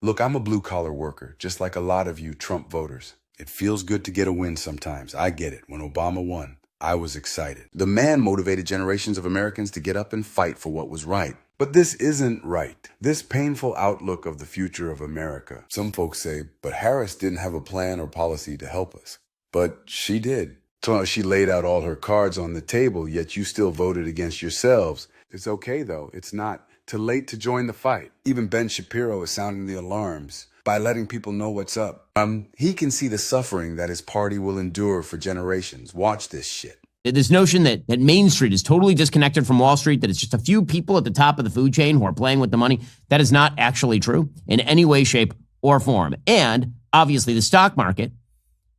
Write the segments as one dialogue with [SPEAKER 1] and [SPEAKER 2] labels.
[SPEAKER 1] Look, I'm a blue-collar worker, just like a lot of you Trump voters. It feels good to get a win sometimes. I get it. When Obama won, I was excited. The man motivated generations of Americans to get up and fight for what was right. But this isn't right. This painful outlook of the future of America. Some folks say, but Harris didn't have a plan or policy to help us. But she did. So she laid out all her cards on the table, yet you still voted against yourselves. It's okay, though. It's not too late to join the fight. Even Ben Shapiro is sounding the alarms by letting people know what's up. He can see the suffering that his party will endure for generations. Watch this shit.
[SPEAKER 2] This notion that Main Street is totally disconnected from Wall Street, that it's just a few people at the top of the food chain who are playing with the money, that is not actually true in any way, shape, or form. And obviously the stock market,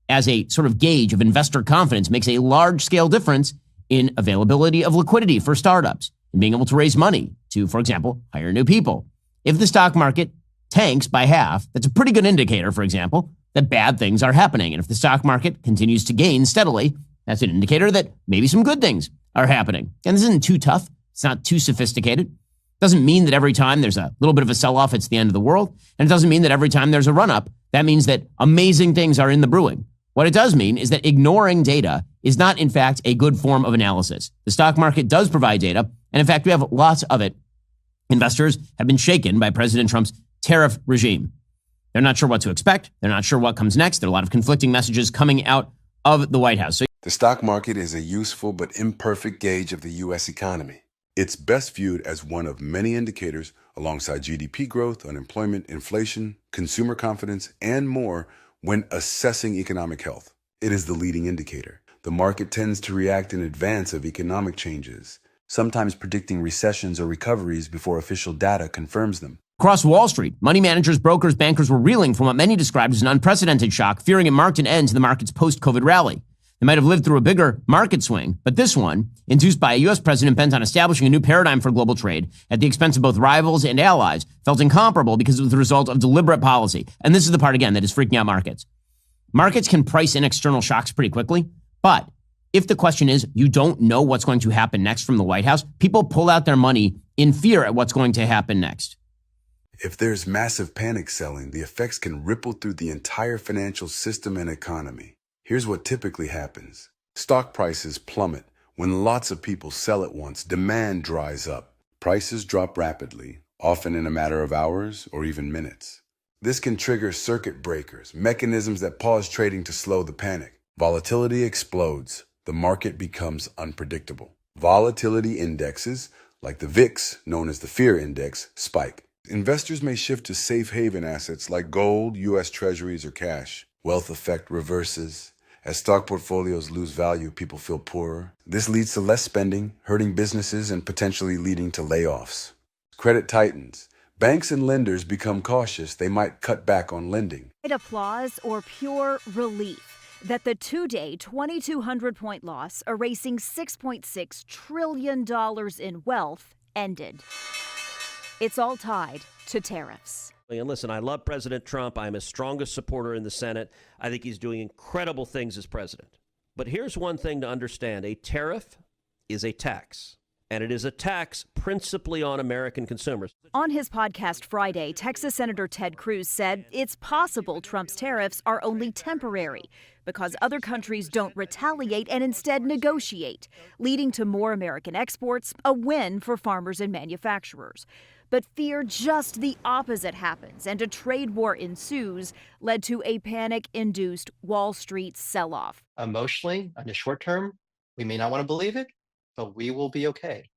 [SPEAKER 2] as a sort of gauge of investor confidence, makes a large-scale difference in availability of liquidity for startups and being able to raise money to, for example, hire new people. If the stock market tanks by half, that's a pretty good indicator, for example, that bad things are happening. And if the stock market continues to gain steadily, that's an indicator that maybe some good things are happening. And this isn't too tough. It's not too sophisticated. Doesn't mean that every time there's a little bit of a sell-off, it's the end of the world. And it doesn't mean that every time there's a run-up, that means that amazing things are in the brewing. What it does mean is that ignoring data is not, in fact, a good form of analysis. The stock market does provide data, and in fact, we have lots of it. Investors have been shaken by President Trump's tariff regime. They're not sure what to expect. They're not sure what comes next. There are a lot of conflicting messages coming out of the White House.
[SPEAKER 1] The stock market is a useful but imperfect gauge of the U.S. economy. It's best viewed as one of many indicators alongside GDP growth, unemployment, inflation, consumer confidence, and more when assessing economic health. It is the leading indicator. The market tends to react in advance of economic changes, sometimes predicting recessions or recoveries before official data confirms them.
[SPEAKER 2] Across Wall Street, money managers, brokers, bankers were reeling from what many described as an unprecedented shock, fearing it marked an end to the market's post-COVID rally. They might have lived through a bigger market swing, but this one, induced by a U.S. president bent on establishing a new paradigm for global trade at the expense of both rivals and allies, felt incomparable because it was the result of deliberate policy. And this is the part, again, that is freaking out markets. Markets can price in external shocks pretty quickly, but if the question is you don't know what's going to happen next from the White House, people pull out their money in fear at what's going to happen next.
[SPEAKER 1] If there's massive panic selling, the effects can ripple through the entire financial system and economy. Here's what typically happens. Stock prices plummet. When lots of people sell at once, demand dries up. Prices drop rapidly, often in a matter of hours or even minutes. This can trigger circuit breakers, mechanisms that pause trading to slow the panic. Volatility explodes. The market becomes unpredictable. Volatility indexes, like the VIX, known as the fear index, spike. Investors may shift to safe haven assets like gold, U.S. treasuries, or cash. Wealth effect reverses. As stock portfolios lose value, people feel poorer. This leads to less spending, hurting businesses, and potentially leading to layoffs. Credit tightens. Banks and lenders become cautious. They might cut back on lending.
[SPEAKER 3] Applause or pure relief that the two-day 2,200-point loss, erasing $6.6 trillion in wealth, ended. It's all tied to tariffs.
[SPEAKER 4] And listen, I love President Trump. I'm his strongest supporter in the Senate. I think he's doing incredible things as president. But here's one thing to understand. A tariff is a tax, and it is a tax principally on American consumers.
[SPEAKER 3] On his podcast Friday, Texas Senator Ted Cruz said it's possible Trump's tariffs are only temporary because other countries don't retaliate and instead negotiate, leading to more American exports, a win for farmers and manufacturers. But fear just the opposite happens, and a trade war ensues, led to a panic-induced Wall Street sell-off.
[SPEAKER 5] Emotionally, in the short term, we may not want to believe it, but we will be okay.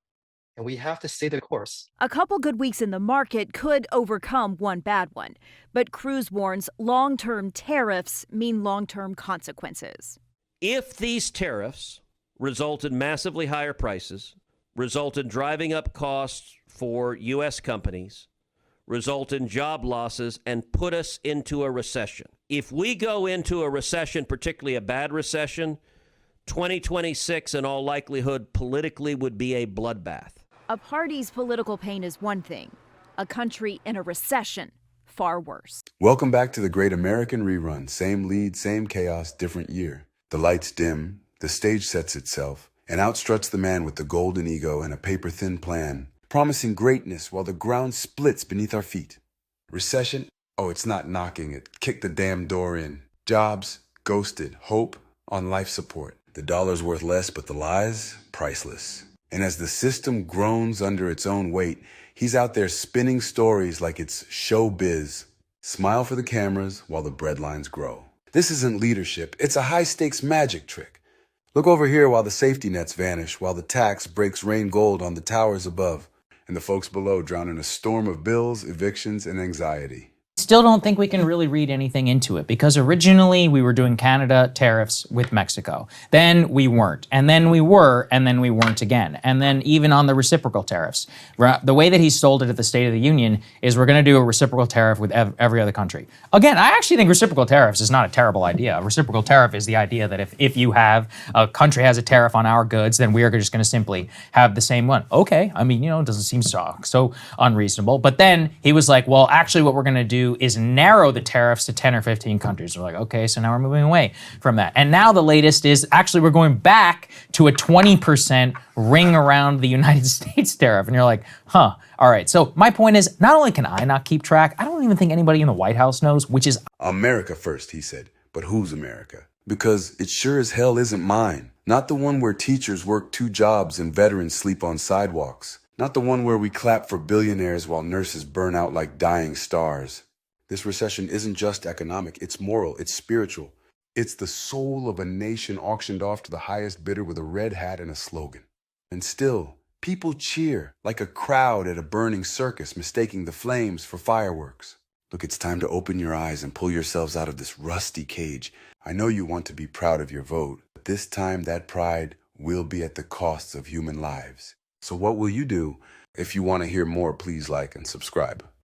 [SPEAKER 5] And we have to stay the course.
[SPEAKER 3] A couple good weeks in the market could overcome one bad one, but Cruz warns long-term tariffs mean long-term consequences.
[SPEAKER 4] If these tariffs result in massively higher prices, result in driving up costs for U.S. companies, result in job losses, and put us into a recession. If we go into a recession, particularly a bad recession, 2026 in all likelihood politically would be a bloodbath.
[SPEAKER 3] A party's political pain is one thing. A country in a recession, far worse.
[SPEAKER 1] Welcome back to the Great American Rerun. Same lead, same chaos, different year. The lights dim, the stage sets itself, and out struts the man with the golden ego and a paper-thin plan, promising greatness while the ground splits beneath our feet. Recession Oh, it's not knocking it. Kick the damn door in. Jobs, ghosted. Hope, on life support. The dollar's worth less, but the lies, priceless. And as the system groans under its own weight, he's out there spinning stories like it's showbiz. Smile for the cameras while the breadlines grow. This isn't leadership. It's a high-stakes magic trick. Look over here while the safety nets vanish, while the tax breaks rain gold on the towers above, and the folks below drown in a storm of bills, evictions, and anxiety.
[SPEAKER 6] Still don't think we can really read anything into it because originally we were doing Canada tariffs with Mexico. Then we weren't. And then we were, and then we weren't again. And then even on the reciprocal tariffs. The way that he sold it at the State of the Union is we're going to do a reciprocal tariff with every other country. Again, I actually think reciprocal tariffs is not a terrible idea. A reciprocal tariff is the idea that if you have, a country has a tariff on our goods, then we are just going to simply have the same one. Okay, I mean, it doesn't seem so unreasonable. But then he was like, well, actually what we're going to do is narrow the tariffs to 10 or 15 countries. We're like, okay, so now we're moving away from that. And now the latest is actually we're going back to a 20% ring around the United States tariff. And you're like, huh, all right. So my point is, not only can I not keep track, I don't even think anybody in the White House knows, which is
[SPEAKER 1] America first, he said. But whose America? Because it sure as hell isn't mine. Not the one where teachers work 2 jobs and veterans sleep on sidewalks. Not the one where we clap for billionaires while nurses burn out like dying stars. This recession isn't just economic, it's moral, it's spiritual. It's the soul of a nation auctioned off to the highest bidder with a red hat and a slogan. And still, people cheer like a crowd at a burning circus, mistaking the flames for fireworks. Look, it's time to open your eyes and pull yourselves out of this rusty cage. I know you want to be proud of your vote, but this time that pride will be at the cost of human lives. So what will you do? If you want to hear more, please like and subscribe.